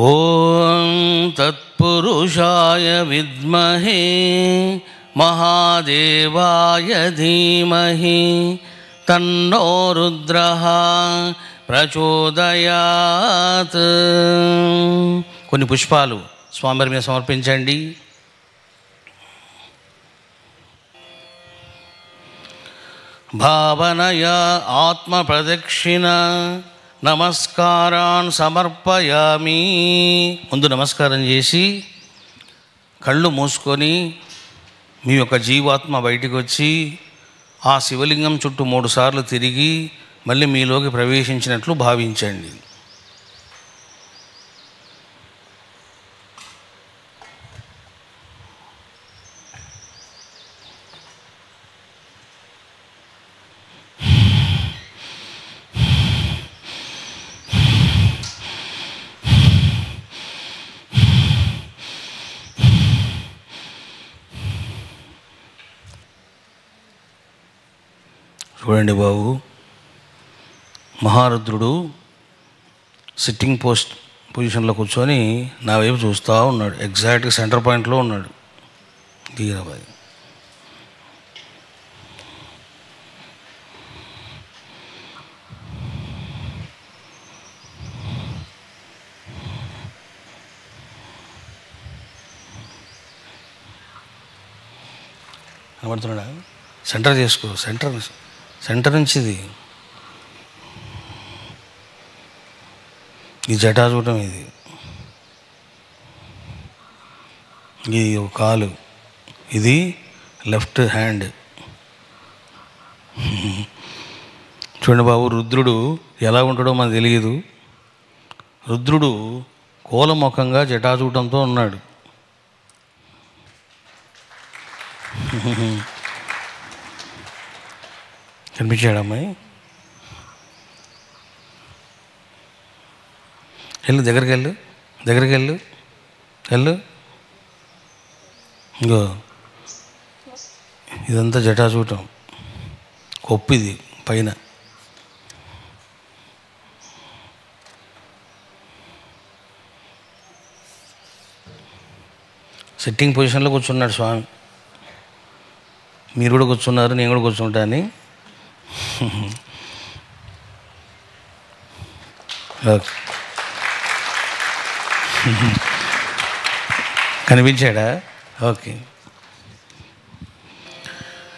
ఓం తత్పురుషాయ విద్మహే మహాదేవాయ ధీమహి తన్నో రుద్రః ప్రచోదయాత్. కొన్ని పుష్పాలు స్వామివారి మీద సమర్పించండి. భావనయా ఆత్మ ప్రదక్షిణ నమస్కారాన్ సమర్పయామి. ముందు నమస్కారం చేసి కళ్ళు మూసుకొని మీ యొక్క జీవాత్మ బయటికి వచ్చి ఆ శివలింగం చుట్టూ 3 సార్లు తిరిగి మళ్ళీ మీలోకి ప్రవేశించినట్లు భావించండి. చూడండి బాబు, మహారుద్రుడు సిట్టింగ్ పొజిషన్లో కూర్చొని నా వైపు చూస్తూ ఉన్నాడు. ఎగ్జాక్ట్గా సెంటర్ పాయింట్లో ఉన్నాడు. ధీరాబాయి కనబడుతున్నాడా? సెంటర్ చేసుకో, సెంటర్ నుంచి ఈ జటాజూటం, ఇది ఒక కాలు, ఇది లెఫ్ట్ హ్యాండ్. చూడండి బాబు, రుద్రుడు ఎలా ఉంటాడో మనకు తెలియదు. రుద్రుడు కోలముఖంగా జటాజూటంతో ఉన్నాడు. కనిపించాడమ్మాయి? దగ్గరికి వెళ్ళు. ఇంకో ఇదంతా జటాజూటం, కొప్పిది పైన. సిట్టింగ్ పొజిషన్లో కూర్చున్నాడు స్వామి. మీరు కూడా కూర్చున్నారు, నేను కూడా కూర్చుంటాను. కనిపించాడా? ఓకే.